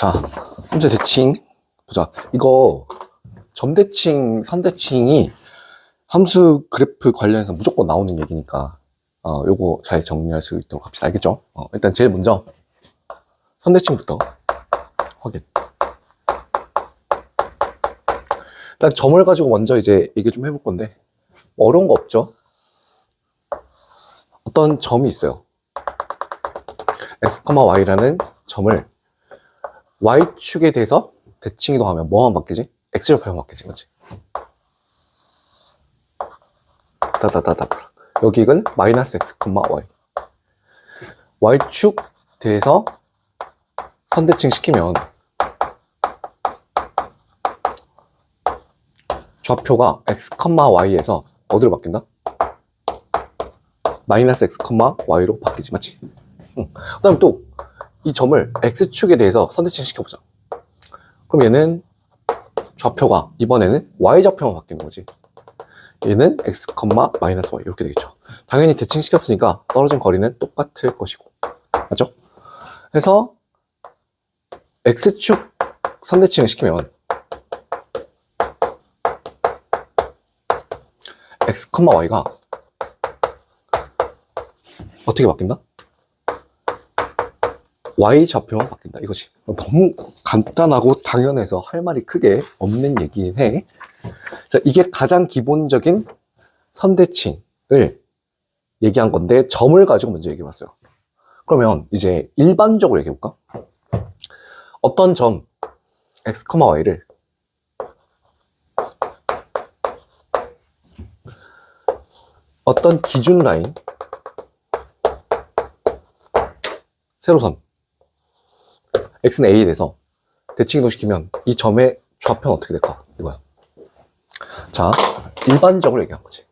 자, 문제 대칭 보자. 이거 점대칭, 선대칭이 함수 그래프 관련해서 무조건 나오는 얘기니까 요거 잘 정리할 수 있도록 합시다. 알겠죠? 일단 제일 먼저 선대칭부터 확인. 일단 점을 가지고 먼저 이제 얘기 좀 해볼 건데 어려운 거 없죠? 어떤 점이 있어요. x, y라는 점을 y축에 대해서 대칭 이동하면 뭐만 바뀌지? x좌표만 바뀌지, 맞지? 여기는 마이너스 x, y. y축 대해서 선대칭 시키면 좌표가 x, y에서 어디로 바뀐다? 마이너스 x, y로 바뀌지, 맞지? 그 다음 또 이 점을 x축에 대해서 선대칭 시켜보자. 그럼 얘는 좌표가 이번에는 y좌표만 바뀌는 거지. 얘는 x, 마이너스 y 이렇게 되겠죠. 당연히 대칭 시켰으니까 떨어진 거리는 똑같을 것이고, 맞죠? 그래서 x축 선대칭을 시키면 x, y가 어떻게 바뀐다? y좌표만 바뀐다 이거지. 너무 간단하고 당연해서 할 말이 크게 없는 얘기긴 해. 자, 이게 가장 기본적인 선대칭을 얘기한 건데 점을 가지고 먼저 얘기해 봤어요. 그러면 이제 일반적으로 얘기해 볼까? 어떤 점 x, y를 어떤 기준 라인 세로선 x는 a에 대해서 대칭 이동시키면 이 점의 좌표는 어떻게 될까? 이거야. 자, 일반적으로 얘기한 거지.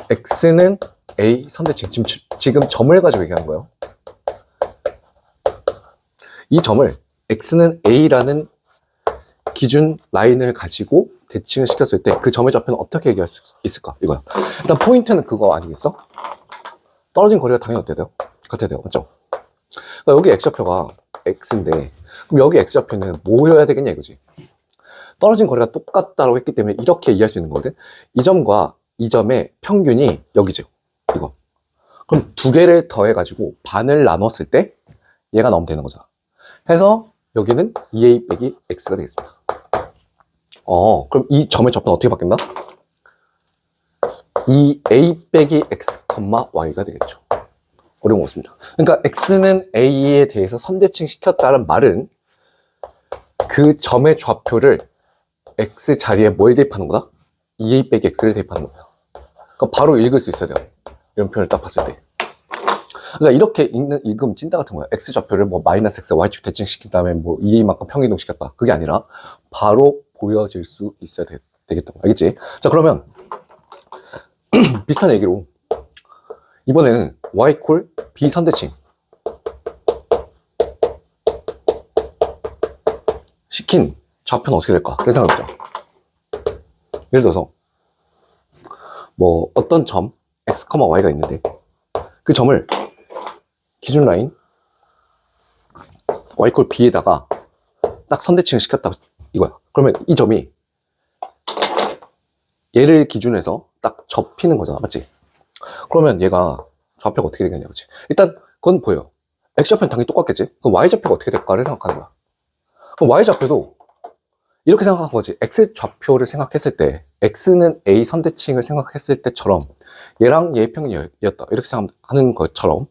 x는 a 선대칭. 지금 점을 가지고 얘기하는 거예요. 이 점을 x는 a라는 기준 라인을 가지고 대칭을 시켰을 때 그 점의 좌표는 어떻게 얘기할 수 있을까? 이거야. 일단 포인트는 그거 아니겠어? 떨어진 거리가 당연히 어때야 돼요? 같아야 돼요. 맞죠? 그러니까 여기 x좌표가 x인데 그럼 여기 x좌표는 뭐여야 되겠냐 이거지. 떨어진 거리가 똑같다고 했기 때문에 이렇게 이해할 수 있는 거거든. 이 점과 이 점의 평균이 여기죠. 이거. 그럼 두 개를 더해가지고 반을 나눴을 때 얘가 나오면 되는 거잖아. 해서 여기는 2a 빼기 x가 되겠습니다. 그럼 이 점의 좌표는 어떻게 바뀐다? 2a 빼기 x, y가 되겠죠. 어려운 거 없습니다. 그러니까 x는 a에 대해서 선대칭 시켰다는 말은 그 점의 좌표를 x 자리에 뭘 대입하는 거다? 2a 빼기 x를 대입하는 거야. 그러니까 바로 읽을 수 있어야 돼요. 이런 표현을 딱 봤을 때. 그러니까 이렇게 읽으면 찐따 같은 거야. x 좌표를 뭐 마이너스 x, y축 대칭 시킨 다음에 뭐 2a만큼 평이동 시켰다. 그게 아니라 바로 보여질 수 있어야 되겠다고. 알겠지? 자, 그러면 비슷한 얘기로 이번에는 y 콜 b 선대칭 시킨 좌표는 어떻게 될까? 그래서 생각해보자. 예를 들어서 뭐 어떤 점 x, y가 있는데 그 점을 기준 라인 y 콜 b에다가 딱 선대칭을 시켰다 이거야. 그러면 이 점이 얘를 기준해서 딱 접히는 거잖아. 맞지? 그러면 얘가 좌표가 어떻게 되겠냐, 그치? 일단 그건 보여. x좌표는 당연히 똑같겠지? 그럼 y좌표가 어떻게 될까를 생각하는 거야. 그럼 y좌표도 이렇게 생각한 거지. x좌표를 생각했을 때 x는 a 선대칭을 생각했을 때처럼 얘랑 얘의 평균이었다 이렇게 생각하는 것처럼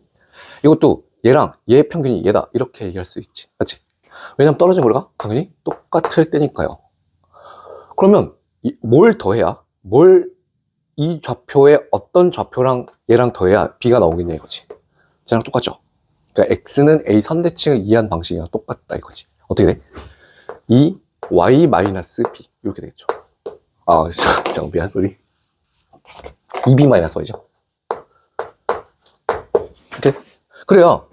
이것도 얘랑 얘의 평균이 얘다 이렇게 얘기할 수 있지. 맞지? 왜냐면 떨어진 거리가 당연히 똑같을 때니까요. 그러면 뭘 더해야 이 좌표에 어떤 좌표랑 얘랑 더해야 b가 나오겠냐 이거지. 쟤랑 똑같죠? 그러니까 x는 a 선대칭을 이해한 방식이랑 똑같다 이거지. 어떻게 돼? 이 y 마이너스 b 이렇게 되겠죠. 잠깐 미안 소리. 2b 마이너스 y죠. 이렇게 그래야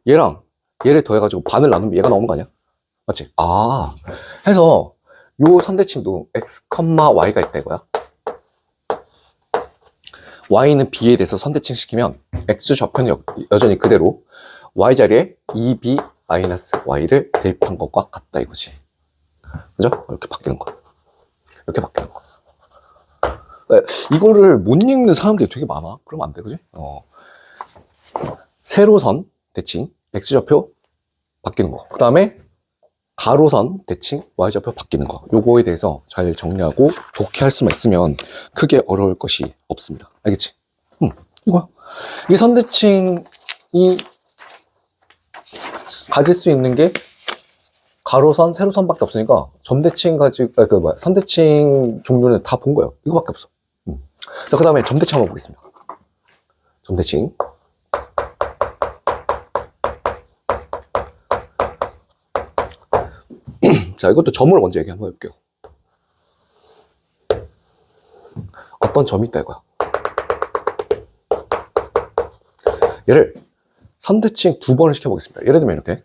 얘랑 얘를 더해가지고 반을 나누면 얘가 나오는 거 아니야? 맞지? 해서 요 선대칭도 x, y가 있다 이거야. y는 b에 대해서 선대칭 시키면 x 좌표는 여전히 그대로 y 자리에 2b 마이너스 y를 대입한 것과 같다 이거지. 그죠? 이렇게 바뀌는 거. 이렇게 바뀌는 거. 네, 이거를 못 읽는 사람들이 되게 많아. 그러면 안 돼, 그지? 세로선 대칭, x좌표 바뀌는 거. 그 다음에 가로선 대칭, y좌표 바뀌는 거. 요거에 대해서 잘 정리하고 독해할 수만 있으면 크게 어려울 것이 없습니다. 알겠지? 이거야. 이게 선대칭이 가질 수 있는 게 가로선, 세로선밖에 없으니까 점대칭 선대칭 종류는 다 본 거예요. 이거밖에 없어. 자, 그 다음에 점대칭 한번 보겠습니다. 점대칭. 자, 이것도 점을 먼저 얘기 한번 해볼게요. 어떤 점이 있다 이거야. 얘를 선대칭 두 번을 시켜보겠습니다. 예를 들면 이렇게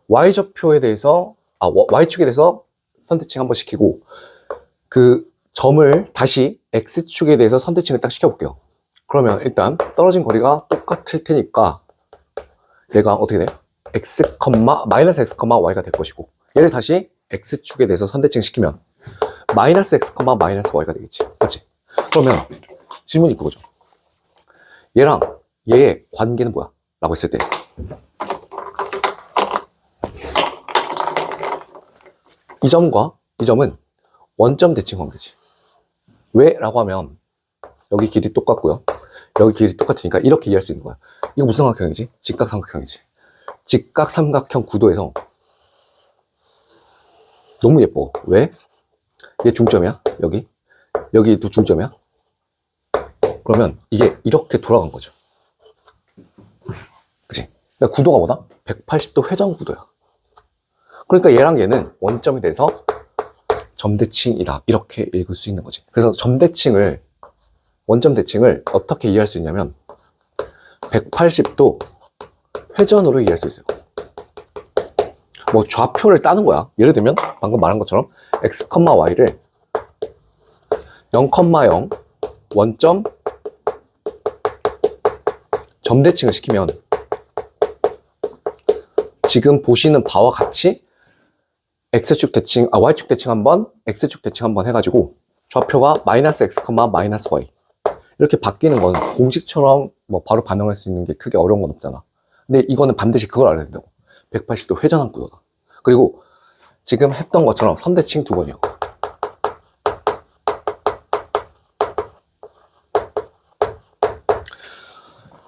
y좌표에 대해서 y축에 대해서 선대칭 한번 시키고 그 점을 다시 x축에 대해서 선대칭을 딱 시켜볼게요. 그러면 일단 떨어진 거리가 똑같을 테니까 얘가 어떻게 돼? 마이너스 x, y가 될 것이고 얘를 다시 x축에 대해서 선대칭 시키면 마이너스 x, 마이너스 y가 되겠지. 그렇지? 그러면 질문이 그거죠. 얘랑 얘의 관계는 뭐야? 라고 했을 때 이 점과 이 점은 원점 대칭 관계지. 왜? 라고 하면 여기 길이 똑같고요. 여기 길이 똑같으니까 이렇게 이해할 수 있는 거야. 이거 무슨 삼각형이지? 직각삼각형이지. 직각삼각형 구도에서 너무 예뻐. 왜? 얘 중점이야. 여기도 중점이야. 그러면 이게 이렇게 돌아간 거죠. 그치? 그러니까 구도가 뭐다? 180도 회전 구도야. 그러니까 얘랑 얘는 원점이 돼서 점대칭이다. 이렇게 읽을 수 있는 거지. 그래서 원점 대칭을 어떻게 이해할 수 있냐면 180도 회전으로 이해할 수 있어요. 뭐 좌표를 따는 거야. 예를 들면 방금 말한 것처럼 x, y를 0, 0 원점 점대칭을 시키면 지금 보시는 바와 같이 y축 대칭 한번, x축 대칭 한번 해가지고 좌표가 마이너스 x, 마이너스 y 이렇게 바뀌는 건 공식처럼 뭐 바로 반응할 수 있는 게 크게 어려운 건 없잖아. 근데 이거는 반드시 그걸 알아야 된다고. 180도 회전한 구도다. 그리고 지금 했던 것처럼 선대칭 두 번이요.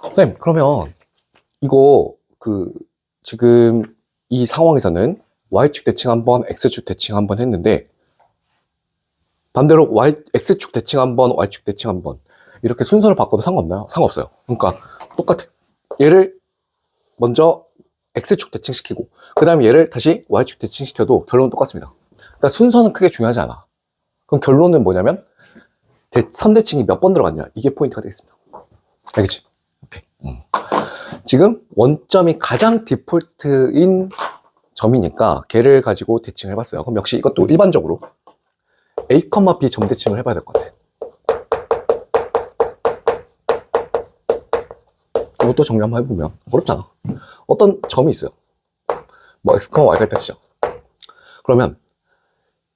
선생님, 그러면 이거 지금 이 상황에서는 y축 대칭 한번, x축 대칭 한번 했는데 반대로 x축 대칭 한번, y축 대칭 한번 이렇게 순서를 바꿔도 상관없나요? 상관없어요. 그러니까 똑같아. 얘를 먼저 x축 대칭 시키고 그 다음에 얘를 다시 y축 대칭 시켜도 결론은 똑같습니다. 그러니까 순서는 크게 중요하지 않아. 그럼 결론은 뭐냐면 선대칭이 몇 번 들어갔냐, 이게 포인트가 되겠습니다. 알겠지? 오케이. 지금 원점이 가장 디폴트인 점이니까 걔를 가지고 대칭을 해봤어요. 그럼 역시 이것도 일반적으로 A, B 점 대칭을 해봐야 될 것 같아. 이것도 정리 한번 해보면 어렵잖아. 어떤 점이 있어요. 뭐 x, y가 있다 치죠. 그러면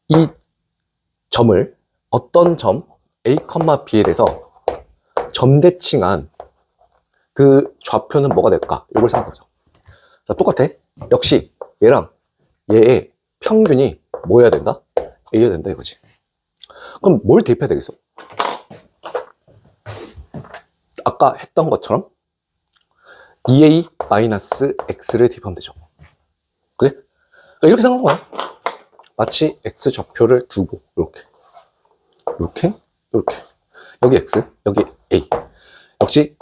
이 점을 어떤 점 A, B에 대해서 점 대칭한 그 좌표는 뭐가 될까? 이걸 생각해보자. 자, 똑같아. 역시 얘랑 얘의 평균이 뭐 해야 된다? A여야 된다 이거지. 그럼 뭘 대입해야 되겠어? 아까 했던 것처럼 2A-X를 대입하면 되죠. 그지? 그러니까 이렇게 생각하는 거야. 마치 X 좌표를 두고 이렇게 여기 X, 여기 A. 역시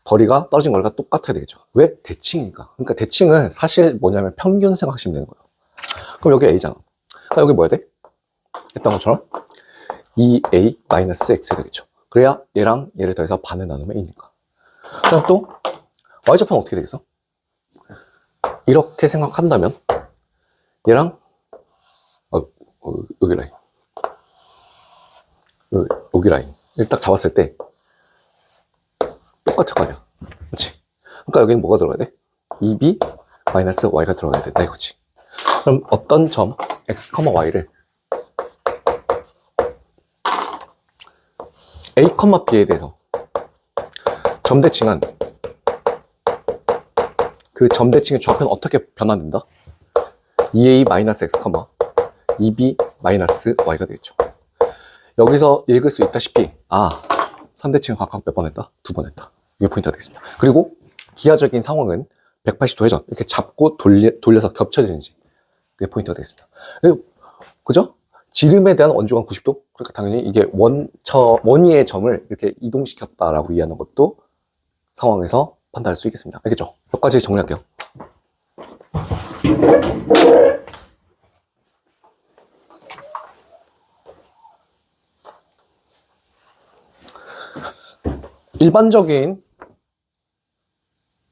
거리가 떨어진 거리가 똑같아야 되겠죠. 왜? 대칭이니까. 그러니까 대칭은 사실 뭐냐면 평균 생각하시면 되는 거예요. 그럼 여기 A잖아. 그러니까 여기 뭐 해야 돼? 했던 것처럼 2A-X 되겠죠. 그래야 얘랑 얘를 더해서 반을 나누면 A니까. 그럼 또 Y좌표는 어떻게 되겠어? 이렇게 생각한다면 얘랑 여기 라인 여기 라인을 딱 잡았을 때 똑같을 거 아니야. 그렇지? 그러니까 여기는 뭐가 들어가야 돼? 2B 마이너스 y가 들어가야 된다 이거지. 그럼 어떤 점 x, y를 a, b에 대해서 점대칭한 그 점대칭의 좌표는 어떻게 변환된다? 2a-x, 2b-y가 되겠죠. 여기서 읽을 수 있다시피 3대칭은 각각 몇 번 했다? 2번 했다. 이게 포인트가 되겠습니다. 그리고 기하적인 상황은 180도 회전 이렇게 잡고 돌려서 겹쳐지는지 그게 포인트가 되겠습니다. 그죠? 지름에 대한 원주간 90도? 그러니까 당연히 이게 원위의 점을 이렇게 이동시켰다라고 이해하는 것도 상황에서 판단할 수 있겠습니다. 알겠죠? 몇 가지 정리할게요. 일반적인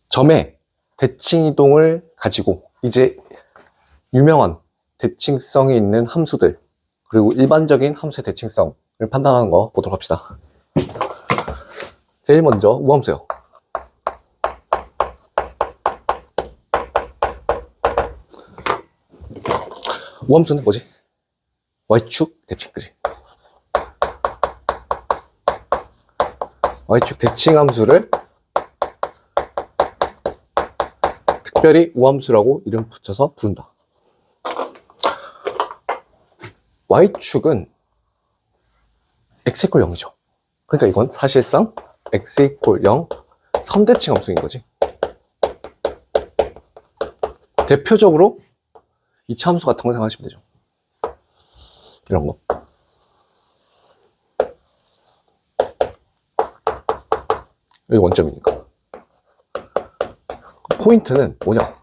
점의 대칭 이동을 가지고 이제 유명한 대칭성이 있는 함수들 그리고 일반적인 함수의 대칭성을 판단하는 거 보도록 합시다. 제일 먼저 우함수요. 우함수는 뭐지? y축 대칭, 그지? y축 대칭 함수를 특별히 우함수라고 이름 붙여서 부른다. y축은 x = 0이죠. 그러니까 이건 사실상 x = 0 선대칭 함수인 거지. 대표적으로 이차 함수 같은 거 생각하시면 되죠. 이런 거. 여기 원점이니까. 포인트는 뭐냐?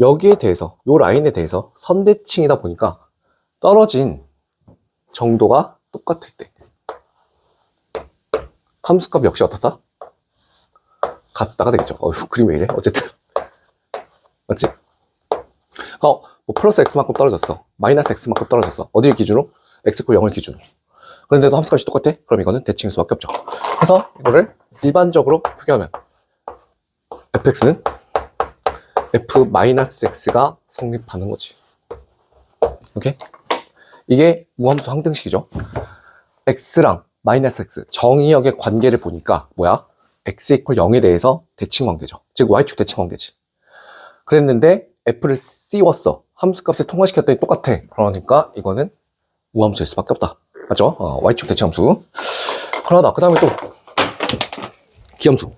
여기에 대해서, 요 라인에 대해서 선대칭이다 보니까 떨어진 정도가 똑같을 때 함수값 역시 어떻다? 같다가 되겠죠. 그림 왜 이래? 어쨌든 맞지? 뭐 플러스 x만큼 떨어졌어, 마이너스 x만큼 떨어졌어. 어디를 기준으로? x = 0을 기준으로. 그런데도 함수값이 똑같아? 그럼 이거는 대칭일 수밖에 없죠. 그래서 이거를 일반적으로 표기하면 fx는 f-x가 성립하는 거지. 오케이? 이게 우함수 항등식이죠. x랑 마이너스 x 정의역의 관계를 보니까 뭐야? x = 0에 대해서 대칭 관계죠. 즉 y축 대칭 관계지. 그랬는데 f를 씌웠어. 함수값을 통화시켰더니 똑같아. 그러니까 이거는 우함수일 수밖에 없다. 맞죠? y축 대칭 함수. 그러다 그 다음에 또 기함수.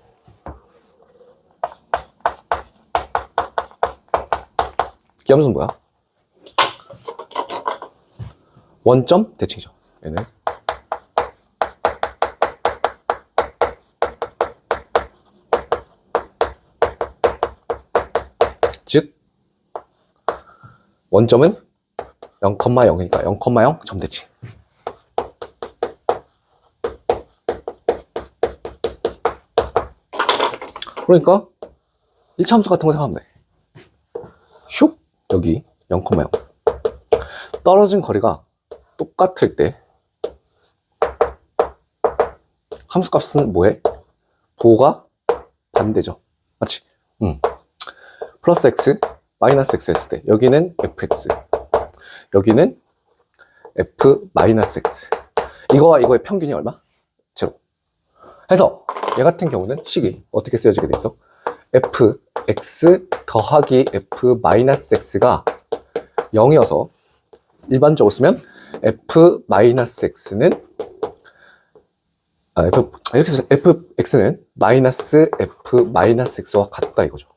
기함수는 뭐야? 원점 대칭이죠. 얘는 즉 원점은 0,0이니까 0,0 점대칭. 그러니까 1차 함수 같은 거 생각하면 돼. 슉! 여기 0,0 떨어진 거리가 똑같을 때 함수값은 뭐해? 부호가 반대죠. 맞지? 플러스 x, 마이너스 x 했을 때 여기는 fx, 여기는 f-x. 이거와 이거의 평균이 얼마? 제로. 해서 얘 같은 경우는 식이 어떻게 쓰여지게 돼 있어? fx 더하기 f-x가 0이어서 일반적으로 쓰면 f-x는 이렇게 쓰면 fx는 마이너스 f-x와 같다 이거죠.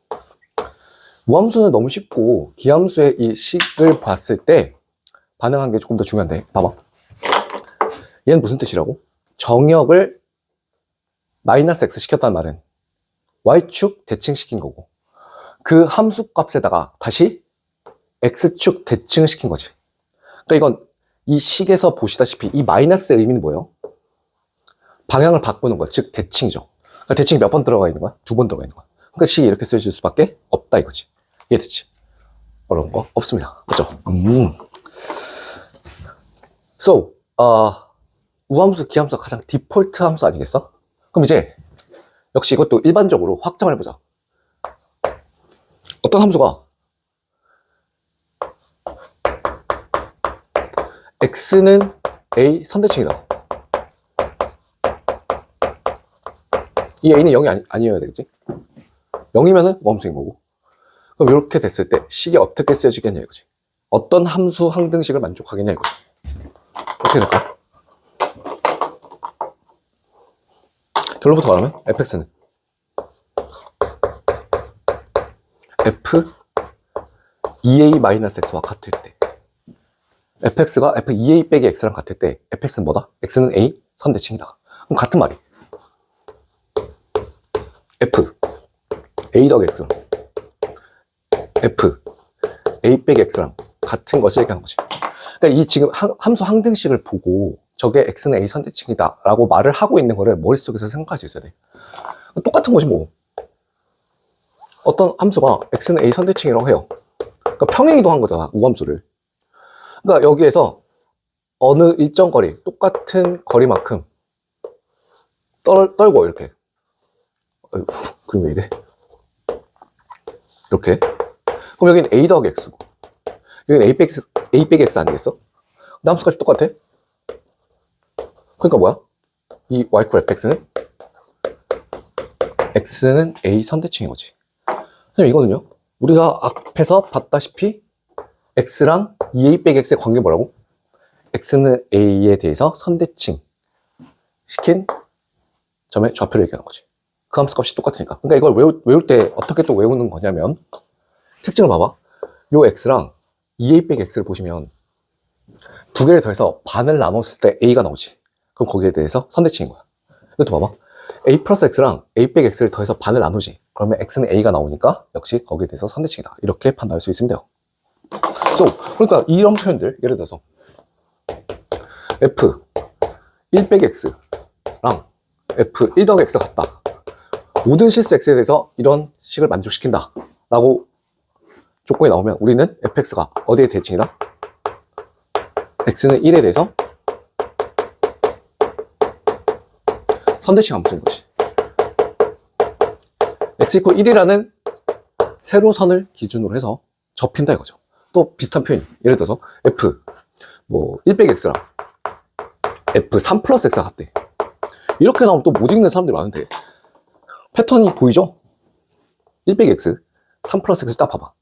무함수는 너무 쉽고 기함수의 이 식을 봤을 때 반응한 게 조금 더 중요한데 봐봐. 얘는 무슨 뜻이라고? 정역을 마이너스 x 시켰다는 말은 y축 대칭시킨 거고 그 함수 값에다가 다시 x축 대칭을 시킨 거지. 그러니까 이건 이 식에서 보시다시피 이 마이너스의 의미는 뭐예요? 방향을 바꾸는 거야. 즉 대칭이죠. 그러니까 대칭이 몇 번 들어가 있는 거야? 2번 들어가 있는 거야. 그러니까 식이 이렇게 쓰여질 수밖에 없다 이거지. 이해됐지? 어려운 거 없습니다. 그죠? So, 우함수, 기함수가 가장 디폴트 함수 아니겠어? 그럼 이제 역시 이것도 일반적으로 확정을 해보자. 어떤 함수가 x는 a 선대칭이다. 이 a는 0이 아니어야 되겠지? 0이면은 멈수인 거고. 그럼 이렇게 됐을 때 식이 어떻게 쓰여지겠냐 이거지. 어떤 함수 항등식을 만족하겠냐 이거지. 어떻게 될까? 결론부터 말하면 fx는 f 2a-x와 같을 때, fx가 f 2a 빼기 x랑 같을 때 fx는 뭐다? x는 a 선대칭이다. 그럼 같은 말이 f a 더하기 x랑 f a 빼기 x랑 같은 것을 얘기하는 거지. 그러니까 이 지금 함수 항등식을 보고 저게 x는 a 선대칭이다 라고 말을 하고 있는 거를 머릿속에서 생각할 수 있어야 돼. 똑같은 거지 뭐. 어떤 함수가 x는 a 선대칭이라고 해요. 그러니까 평행이동 한 거잖아, 우함수를. 그러니까 여기에서 어느 일정 거리, 똑같은 거리만큼 떨고 이렇게. 어이구, 그림 왜 이래? 이렇게. 그럼 여기는 a 더하기 x고 여기는 a 빼기 x 아니겠어? 근데 함수까지 똑같아? 그러니까 뭐야? 이 y = x는 a 선대칭인 거지. 선생님 이거는요, 우리가 앞에서 봤다시피 x랑 2a 빼기 x의 관계 뭐라고? x는 a에 대해서 선대칭 시킨 점의 좌표를 얘기하는 거지. 그 함수 값이 똑같으니까. 그러니까 이걸 외울 때 어떻게 또 외우는 거냐면, 특징을 봐봐. 요 x랑 2a 빼기 x를 보시면 두 개를 더해서 반을 나눴을 때 a가 나오지. 그럼 거기에 대해서 선대칭인 거야. 이것도 봐봐. a 플러스 x랑 a 빼기 x를 더해서 반을 나누지. 그러면 x는 a가 나오니까 역시 거기에 대해서 선대칭이다. 이렇게 판단할 수 있으면 돼요. 그러니까 이런 표현들, 예를 들어서 f 1 빼기 x랑 f 1 더하기 x가 같다. 모든 실수 x에 대해서 이런 식을 만족시킨다 라고 조건이 나오면 우리는 fx가 어디에 대칭이다? x는 1에 대해서 선대칭 함수인 거지. x = 1이라는 세로선을 기준으로 해서 접힌다 이거죠. 또 비슷한 표현, 예를 들어서 f 1 빼기 x랑 f 3 플러스 x가 같대. 이렇게 나오면 또 못 읽는 사람들이 많은데 패턴이 보이죠? 1 빼기 x, 3 플러스 x 딱 봐봐.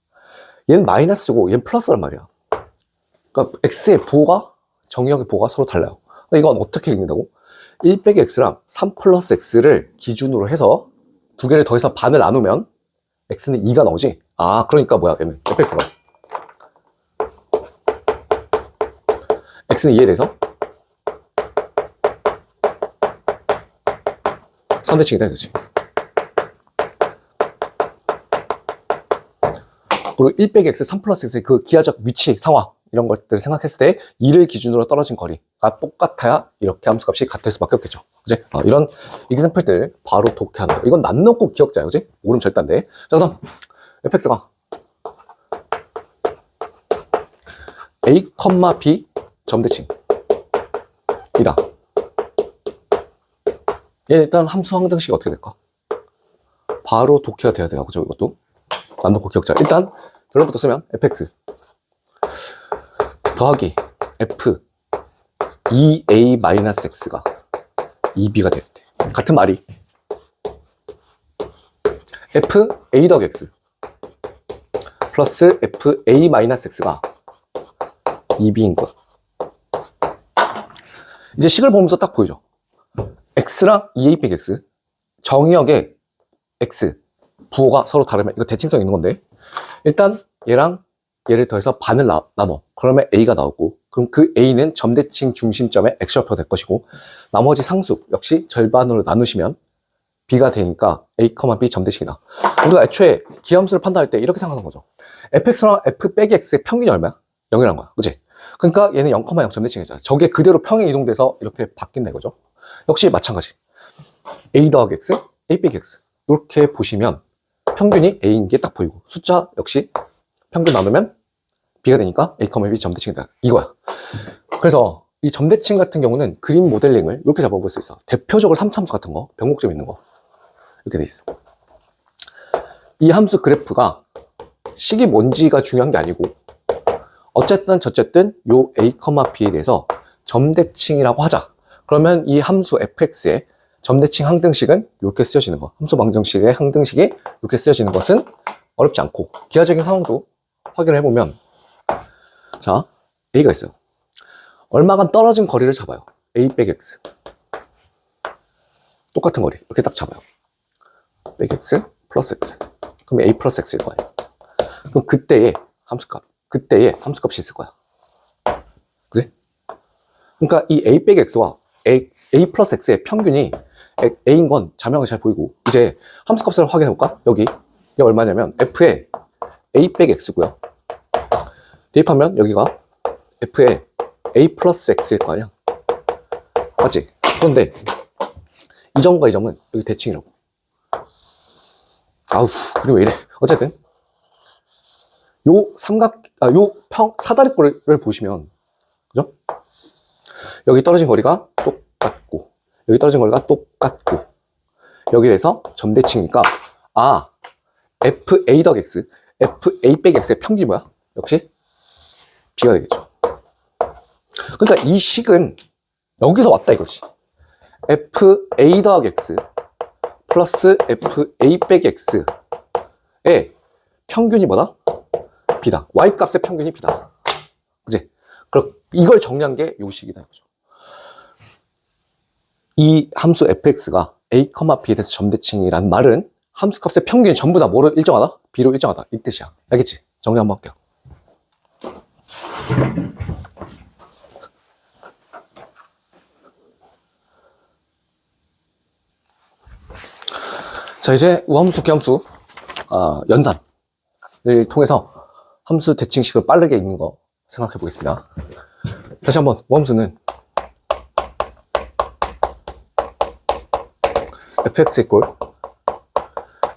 얘는 마이너스고 얘는 플러스란 말이야. 그러니까 x의 부호가, 정의역의 부호가 서로 달라요. 그러니까 이건 어떻게 읽는다고? 1 빼기 x랑 3 플러스 x를 기준으로 해서 두 개를 더해서 반을 나누면 x는 2가 나오지. 아, 그러니까 뭐야, 얘는 fx가 x는 2에 대해서 선대칭이다 이거지. 그리고 1 빼기 x, 3 플러스 x의 그 기하적 위치, 상황 이런 것들을 생각했을 때 2를 기준으로 떨어진 거리가 똑같아야 이렇게 함수값이 같을 수밖에 없겠죠. 그치? 이런 example들 바로 독해하는 거. 이건 난 놓고 기억자야, 그치? 모르면 절대 안 돼. 자, 그래서 fx가 a, b 점대칭 이다. 얘 일단 함수 항등식이 어떻게 될까? 바로 독해가 돼야 돼요. 그죠? 이것도 난 놓고 기억자. 일단 결론부터 쓰면 fx 더하기 f 2a-x가 2b가 될 때, 같은 말이 f a 더하기 x 플러스 f a-x가 2b인 것. 이제 식을 보면서 딱 보이죠? x랑 2a 빼기 x, 정의역의 x 부호가 서로 다르면 이거 대칭성 있는 건데, 일단 얘랑 얘를 더해서 반을 나눠. 그러면 a가 나오고, 그럼 그 a는 점대칭 중심점의 x좌표가 될 것이고, 나머지 상수 역시 절반으로 나누시면 b가 되니까 a, b 점대칭이다. 우리가 애초에 기함수를 판단할 때 이렇게 생각하는 거죠. fx랑 f 빼기 x의 평균이 얼마야? 0이란 거야. 그치? 그러니까 얘는 0, 0 점대칭이잖아. 저게 그대로 평행 이동돼서 이렇게 바뀐다 이거죠. 역시 마찬가지. a 더하기 x, a 빼기 x. 이렇게 보시면 평균이 a인 게 딱 보이고, 숫자 역시 평균 나누면 b가 되니까 a, b 점대칭이다 이거야. 그래서 이 점대칭 같은 경우는 그림 모델링을 이렇게 잡아볼 수 있어. 대표적으로 3차함수 같은 거, 변곡점 있는 거 이렇게 돼 있어. 이 함수 그래프가 식이 뭔지가 중요한 게 아니고 어쨌든 저쨌든 요 a, b에 대해서 점대칭이라고 하자. 그러면 이 함수 fx의 점대칭 항등식은 이렇게 쓰여지는 거. 함수 방정식의 항등식이 이렇게 쓰여지는 것은 어렵지 않고 기하적인 상황도 확인을 해보면 자, a가 있어요. 얼마간 떨어진 거리를 잡아요. a 빼기 x. 똑같은 거리 이렇게 딱 잡아요. 빼기 x 플러스 x. 그럼 a 플러스 x일 거예요. 그럼 그때의 함수값이 있을 거야. 그지? 그러니까 이 a 빼기 x와 a 플러스 x의 평균이 a인 건 자명하게 잘 보이고 이제 함수값을 확인해 볼까? 여기 이게 얼마냐면 f의 a 빼기 x고요. 대입하면 여기가 f의 a 플러스 x일 거 아니야. 맞지? 그런데 이 점과 이 점은 여기 대칭이라고. 아우, 그리고 왜 이래. 어쨌든 요 사다리꼴을 보시면 그죠? 여기 떨어진 거리가 똑같고 여기 떨어진 거리가 똑같고 여기에 대해서 점대칭이니까 fa 덕 x, fa 빼기 x의 평균이 뭐야? 역시 b가 되겠죠. 그러니까 이 식은 여기서 왔다 이거지. fa 더하기 x 플러스 fa 빼기 x의 평균이 뭐다? b다. y 값의 평균이 b다. 그치? 그럼 이걸 정리한 게 요 식이다 이거죠. 이 함수 fx가 a, b에 대해서 점대칭이란 말은 함수 값의 평균이 전부 다 뭐로 일정하다? b로 일정하다. 이 뜻이야. 알겠지? 정리 한번 할게요. 자, 이제 우함수, 기함수 연산을 통해서 함수 대칭식을 빠르게 읽는 거 생각해 보겠습니다. 다시 한번 우함수는 fx 이꼴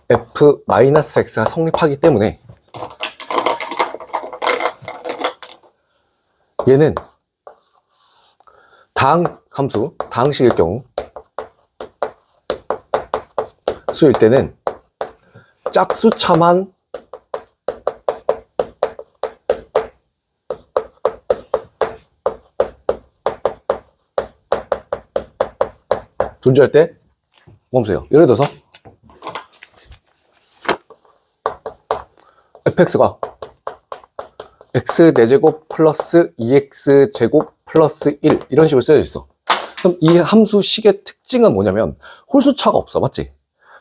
f-x가 성립하기 때문에 얘는 다항함수, 다항식일 경우 수일 때는 짝수차만 존재할 때 멈춰요. 예를 들어서 fx가 x 4제곱 플러스 2x 제곱 플러스 1 이런 식으로 쓰여져 있어. 그럼 이 함수식의 특징은 뭐냐면 홀수차가 없어. 맞지?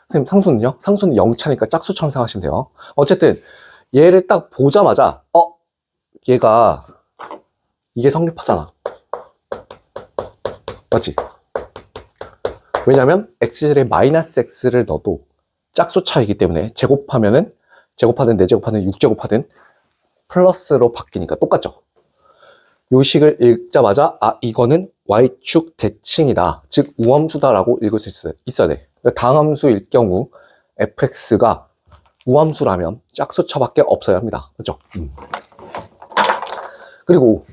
선생님 상수는요? 상수는 0차니까 짝수처럼 생각하시면 돼요. 어쨌든 얘를 딱 보자마자 얘가 이게 성립하잖아. 맞지? 왜냐면 x절에 마이너스 x를 넣어도 짝수차이기 때문에 제곱하든 4제곱하든 6제곱하든 플러스로 바뀌니까 똑같죠. 요 식을 읽자마자 이거는 y축 대칭이다, 즉 우함수다라고 읽을 수 있어야 돼. 다항함수일 경우 fx가 우함수라면 짝수차밖에 없어야 합니다. 그렇죠? 그리고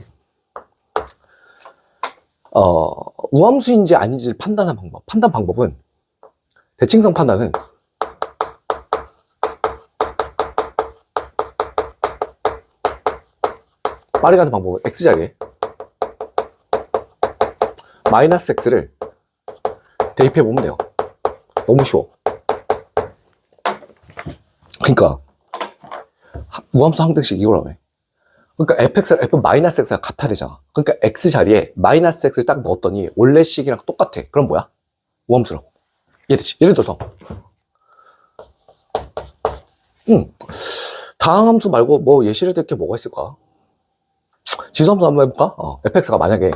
우함수인지 아닌지를 판단 방법은 대칭성 판단은 빠르게 하는 방법은 x자리에 마이너스 x를 대입해 보면 돼요. 너무 쉬워. 그러니까 우함수 항등식 이거라며. 그러니까 fx랑 f-x가 같아야 되잖아. 그러니까 x자리에 마이너스 x를 딱 넣었더니 원래 식이랑 똑같아. 그럼 뭐야? 우함수라고. 이해되지? 예를 들어서 다항함수 말고 뭐 예시를 들 게 뭐가 있을까? 지수함수 한번 해볼까? fx가 만약에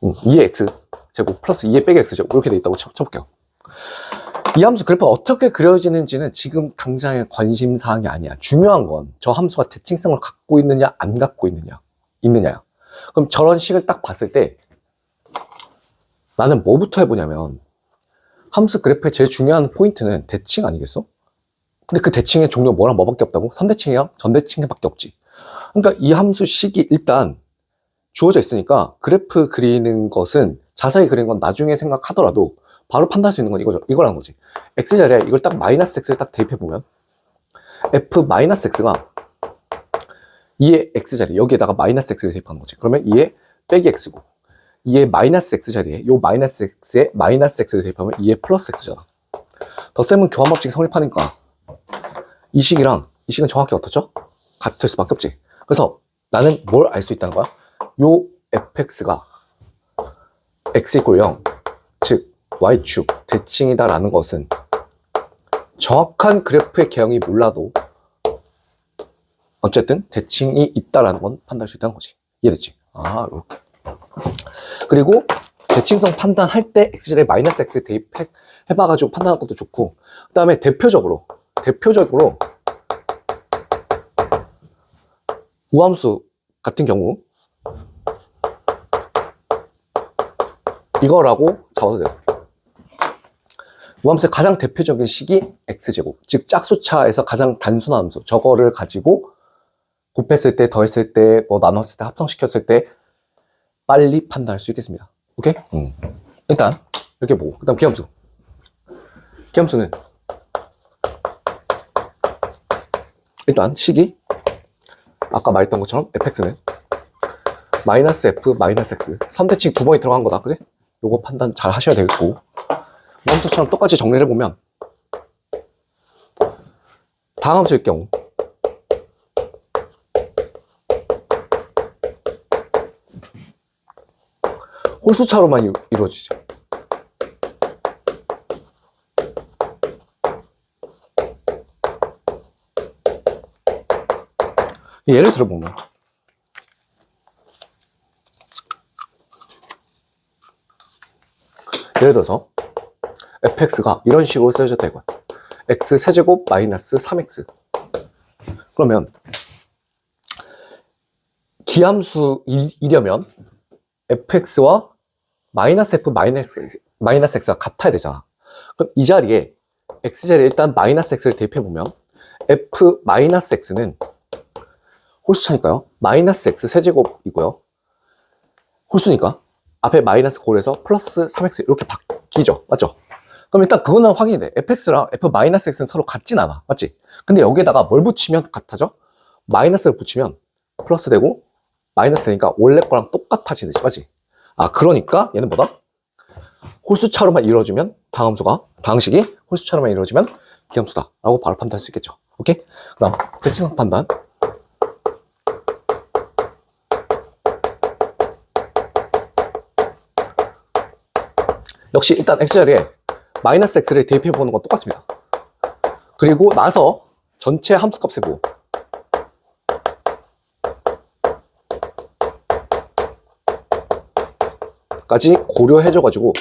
2의 x 제곱 플러스 2의 빼기 x 제곱 이렇게 돼 있다고 쳐볼게요. 이 함수 그래프가 어떻게 그려지는지는 지금 당장의 관심사항이 아니야. 중요한 건 저 함수가 대칭성을 갖고 있느냐 안 갖고 있느냐야. 그럼 저런 식을 딱 봤을 때 나는 뭐부터 해보냐면 함수 그래프의 제일 중요한 포인트는 대칭 아니겠어? 근데 그 대칭의 종류가 뭐랑 뭐밖에 없다고? 선대칭이랑 전대칭밖에 없지. 그러니까 이 함수 식이 일단 주어져 있으니까 그래프 그리는 것은 자세히 그린 건 나중에 생각하더라도 바로 판단할 수 있는 건 이거라는 거지. x자리에 이걸 딱 마이너스 x를 딱 대입해보면 f 마이너스 x가 2의 x자리, 여기에다가 마이너스 x를 대입하는 거지. 그러면 2의 빼기 x고 2의 마이너스 x자리에 요 마이너스 x에 마이너스 x를 대입하면 2의 플러스 x잖아. 덧셈은 교환법칙 성립하니까 이 식이랑 이 식은 정확히 어떻죠? 같을 수밖에 없지. 그래서 나는 뭘 알 수 있다는 거야? 요 fx가 x = 0, 즉 y축 대칭이다 라는 것은 정확한 그래프의 개형이 몰라도 어쨌든 대칭이 있다라는 건 판단할 수 있다는 거지. 이해됐지? 이렇게. 그리고 대칭성 판단할 때 x자리에 마이너스 x 대입해봐가지고 판단하는 것도 좋고, 그 다음에 대표적으로 우함수 같은 경우 이거라고 잡아도 돼요. 우함수의 가장 대표적인 식이 x제곱, 즉 짝수차에서 가장 단순한 함수, 저거를 가지고 곱했을 때, 더했을 때, 뭐 나눴을 때, 합성시켰을 때 빨리 판단할 수 있겠습니다. 오케이? 일단 이렇게 보고, 그 다음 기함수. 기함수는 일단 식이 아까 말했던 것처럼 fx는 마이너스 f 마이너스 x, 선대칭 두 번이 들어간 거다, 그지? 요거 판단 잘 하셔야 되겠고, 함수처럼 똑같이 정리를 해보면 다음 함수일 경우 홀수차로만 이루어지죠. 예를 들어보면 예를 들어서 fx가 이런 식으로 쓰여졌다 이거야. x세제곱 마이너스 3x. 그러면 기함수이려면 fx와 마이너스 f 마이너스 x가 같아야 되잖아. 그럼 이 자리에 x자리에 일단 마이너스 x를 대입해보면 f 마이너스 x는 홀수차니까요, 마이너스 x 세제곱이고요. 홀수니까 앞에 마이너스 고려해서 플러스 3x 이렇게 바뀌죠. 맞죠? 그럼 일단 그거는 확인이 돼. fx랑 f 마이너스 x는 서로 같진 않아. 맞지? 근데 여기에다가 뭘 붙이면 같아져? 마이너스를 붙이면 플러스 되고 마이너스 되니까 원래 거랑 똑같아지듯이. 맞지? 그러니까 얘는 뭐다? 홀수차로만 이루어지면 다항식이 홀수차로만 이루어지면 기함수다 라고 바로 판단할 수 있겠죠. 오케이? 그 다음 대칭성 판단. 역시 일단 x자리에 마이너스 x를 대입해보는 건 똑같습니다. 그리고 나서 전체 함수값 세부 까지 고려해줘가지고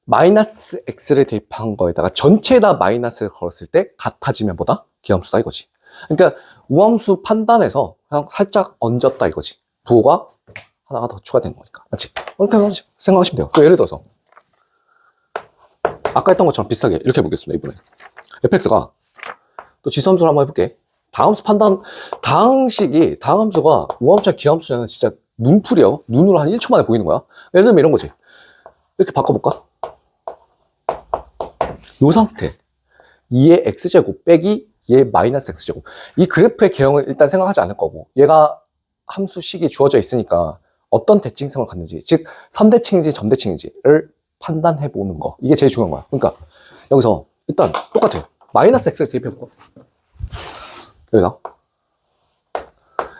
마이너스 x를 대입한 거에다가 전체에다 마이너스를 걸었을 때 같아지면 뭐다? 기함수다 이거지. 그러니까 우함수 판단에서 그냥 살짝 얹었다 이거지. 부호가 하나가 더 추가되는 거니까. 맞지? 이렇게 생각하시면 돼요. 또 예를 들어서 아까 했던 것처럼 비슷하게 이렇게 해보겠습니다. 이번에 fx가 또 지수함수를 한번 해볼게. 다함수 판단, 다항함수가 우함수나 기함수는 진짜 눈풀이요. 눈으로 한 1초 만에 보이는 거야. 예를 들면 이런 거지. 이렇게 바꿔볼까? 이 상태 2의 x제곱 빼기 2의 마이너스 x제곱, 이 그래프의 개형을 일단 생각하지 않을 거고, 얘가 함수식이 주어져 있으니까 어떤 대칭성을 갖는지, 즉 선대칭인지 점대칭인지를 판단해 보는 거, 이게 제일 중요한 거야. 그러니까 여기서 일단 똑같아요. 마이너스 x를 대입해볼까? 여기다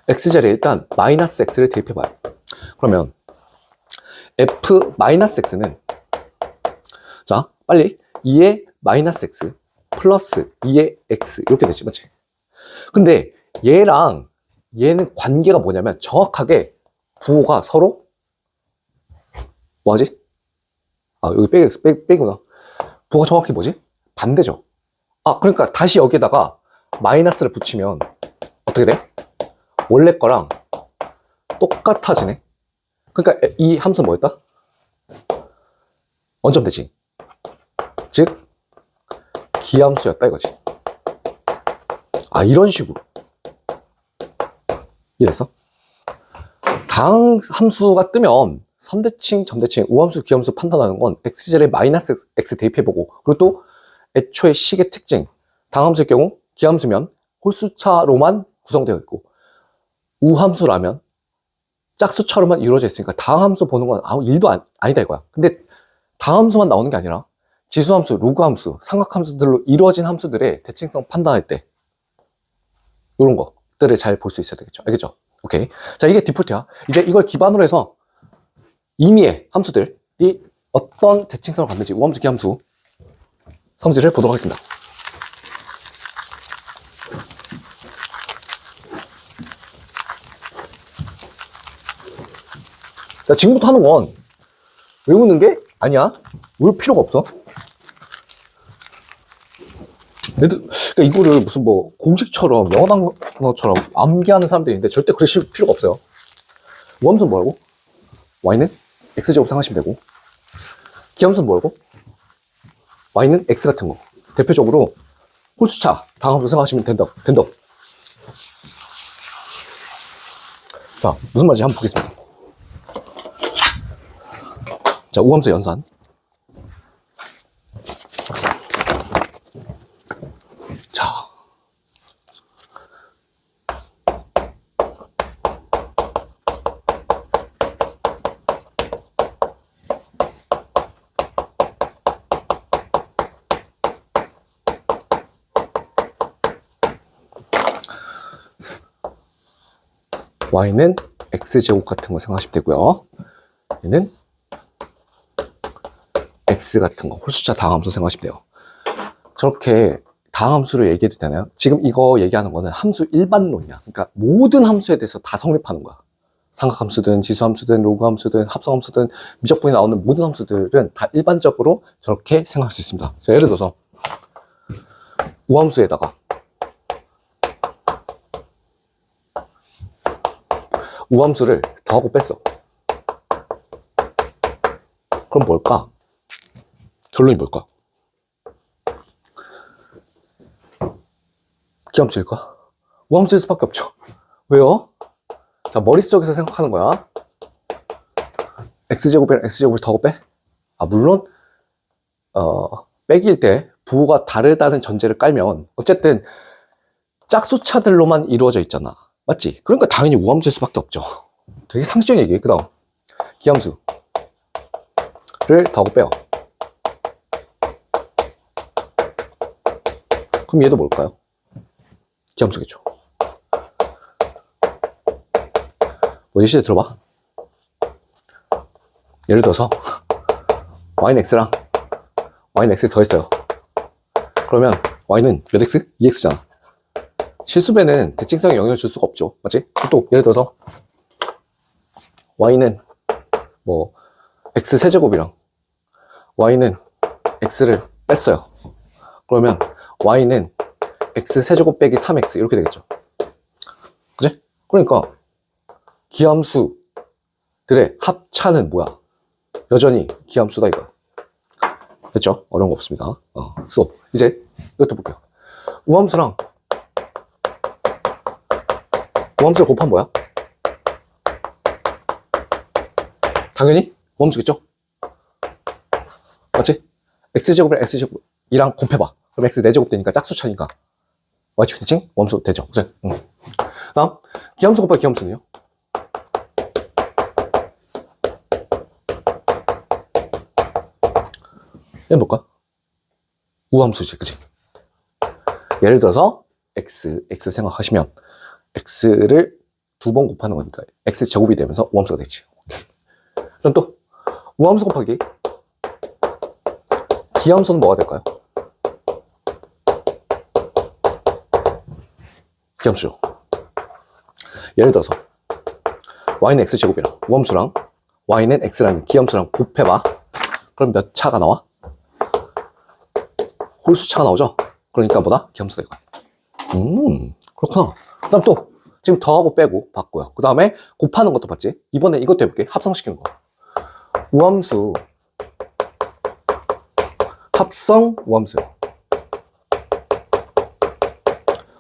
x자리에 일단 마이너스 x를 대입해봐요. 그러면 f 마이너스 x는, 자 빨리 2의 마이너스 x 플러스 2의 x 이렇게 되지, 맞지? 근데 얘랑 얘는 관계가 뭐냐면 정확하게 부호가 서로 뭐하지? 여기 빼기구나. 부호가 정확히 뭐지? 반대죠. 그러니까 다시 여기에다가 마이너스를 붙이면 어떻게 돼? 원래 거랑 똑같아지네. 그러니까 이 함수는 뭐였다? 원점 대칭, 즉 기함수였다 이거지. 이런 식으로 이해됐어? 다항 함수가 뜨면 선대칭, 점대칭, 우함수, 기함수 판단하는 건 x제곱에 마이너스 x 대입해보고, 그리고 또 애초에 식의 특징, 당함수의 경우 기함수면 홀수차로만 구성되어 있고, 우함수라면 짝수차로만 이루어져 있으니까 당함수 보는 건 아무 일도 아니다 이거야. 근데 당함수만 나오는 게 아니라 지수함수, 로그함수, 삼각함수들로 이루어진 함수들의 대칭성 판단할 때 이런 것들을 잘 볼 수 있어야 되겠죠. 알겠죠? 오케이. 자, 이게 디폴트야. 이제 이걸 기반으로 해서 임의의 함수들이 어떤 대칭성을 갖는지 우함수, 기함수 성질을 보도록 하겠습니다. 자, 지금부터 하는 건 외우는 게 아니야. 외울 필요가 없어. 그러니까 이거를 무슨 뭐 공식처럼 영어 단어처럼 암기하는 사람들이 있는데 절대 그러실 필요가 없어요. 우함수는 뭐라고? y는 x제곱 생각하시면 되고, 기함수는 뭐라고? y는 x 같은 거. 대표적으로 홀수차, 당함수 생각하시면 된다. 자, 무슨 말인지 한번 보겠습니다. 자, 우함수 연산. 자, y는 x제곱 같은 거 생각하시면 되고요. 얘는 x 같은 거, 홀수차 다항함수 생각하시면 돼요. 저렇게 다항함수로 얘기해도 되나요? 지금 이거 얘기하는 거는 함수 일반론이야. 그러니까 모든 함수에 대해서 다 성립하는 거야. 삼각함수든 지수함수든 로그함수든 합성함수든 미적분이 나오는 모든 함수들은 다 일반적으로 저렇게 생각할 수 있습니다. 자, 예를 들어서 우함수에다가 우함수를 더하고 뺐어. 그럼 뭘까? 결론이 뭘까? 기함수일까? 우함수일 수밖에 없죠. 왜요? 자, 머릿속에서 생각하는 거야. x제곱이랑 x제곱을 더하고 빼? 아, 물론 빼기일 때 부호가 다르다는 전제를 깔면 어쨌든 짝수차들로만 이루어져 있잖아. 맞지? 그러니까 당연히 우함수일 수밖에 없죠. 되게 상식적인 얘기예요. 그 다음 기함수를 더하고 빼요. 그럼 얘도 뭘까요? 기함수겠죠. 뭐 예시를 들어봐. 예를 들어서 y는 x랑 y는 x를 더했어요. 그러면 y는 몇 x? 2x잖아. 실수배는 대칭성에 영향을 줄 수가 없죠. 맞지? 또 예를 들어서 y는 뭐 x 세제곱이랑 y는 x를 뺐어요. 그러면 y는 x 세제곱 빼기 3x 이렇게 되겠죠. 그치? 그러니까 기함수들의 합차는 뭐야? 여전히 기함수다 이거. 됐죠? 어려운 거 없습니다. 수업. 이제 이것도 볼게요. 우함수랑 우함수를 곱하면 뭐야? 당연히 우함수겠죠? 맞지? x제곱이랑 x제곱이랑 곱해봐. 그럼 x 4제곱 되니까 짝수차니까 y축 대칭 우함수 되죠? 그치? 다음 기함수 곱하기 기함수는요? 얘는 뭘까? 우함수지, 그치? 예를 들어서 x 생각하시면 x를 2번 곱하는 거니까 x 제곱이 되면서 우함수가 되지. 오케이. 그럼 또 우함수 곱하기 기함수는 뭐가 될까요? 기함수죠. 예를 들어서 y는 x제곱이랑 우함수랑 y는 x라는 기함수랑 곱해봐. 그럼 몇 차가 나와? 홀수차가 나오죠? 그러니까 뭐다? 기함수다 이거. 그렇구나. 그 다음 또 지금 더하고 빼고 봤고요. 그 다음에 곱하는 것도 봤지? 이번에 이것도 해볼게. 합성시키는 거. 우함수 합성 우함수.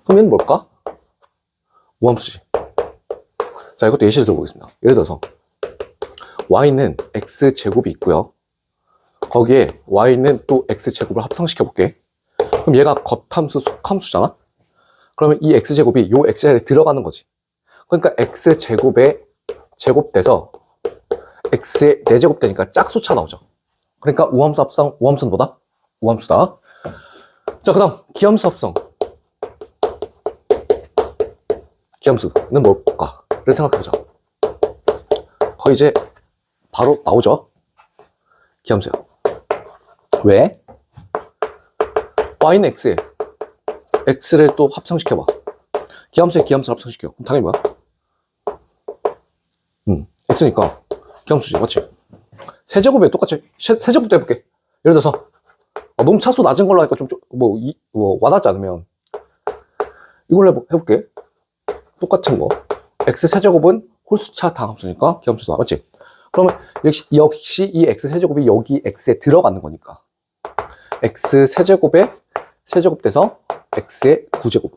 그럼 얘는 뭘까? 우함수지. 자, 이것도 예시를 들어보겠습니다. 예를 들어서 y는 x제곱이 있고요. 거기에 y는 또 x제곱을 합성시켜 볼게. 그럼 얘가 겉함수, 속함수잖아? 그러면 이 x제곱이 요 x자리에 들어가는 거지. 그러니까 x제곱에 제곱돼서 x의 4제곱 되니까 짝수차 나오죠. 그러니까 우함수 합성, 우함수는 뭐다? 우함수다. 자, 그 다음 기함수 합성. 기함수는 뭘까를 생각해보자. 거의 이제 바로 나오죠. 기함수야. 왜? y는 x에 x를 또 합성시켜봐. 기함수에 기함수를 합성시켜. 그럼 당연히 뭐야? x니까 기함수지, 맞지? 세제곱에 똑같이 세제곱도 해볼게. 예를 들어서 너무 차수 낮은 걸로 하니까 좀 와닿지 않으면 이걸로 해볼게. 똑같은 거 x 세제곱은 홀수차 다함수니까 기함수다, 맞지? 그러면 역시 이 x 세제곱이 여기 x에 들어가는 거니까 x 세제곱에 세제곱 돼서 x의 9제곱.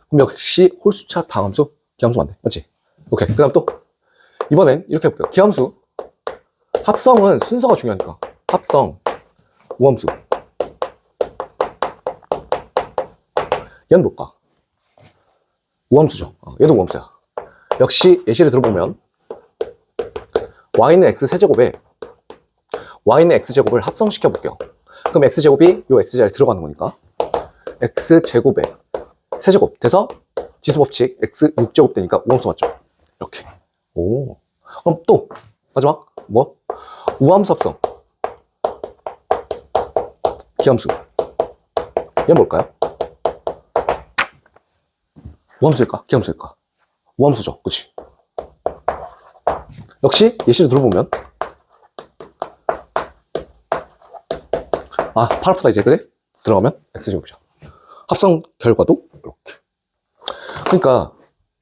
그럼 역시 홀수차 다함수 기함수 맞네, 맞지? 오케이. 그 다음 또 이번엔 이렇게 해볼게요. 기함수 합성은 순서가 중요하니까 합성 우함수. 얘는 뭘까? 우함수죠. 얘도 우함수야. 역시 예시를 들어보면 y는 x 세제곱에 y는 x제곱을 합성시켜 볼게요. 그럼 x제곱이 요 x자리에 들어가는 거니까 x제곱에 세제곱 돼서 지수법칙 x 6제곱 되니까 우함수 맞죠? 이렇게. 오. 그럼 또 마지막 뭐? 우함수 합성 기함수. 얘는 뭘까요? 우함수일까? 기함수일까? 우함수죠. 그치? 역시 예시를 들어보면 팔 아프다 이제, 그지? 들어가면 x제곱이죠. 합성 결과도 이렇게. 그러니까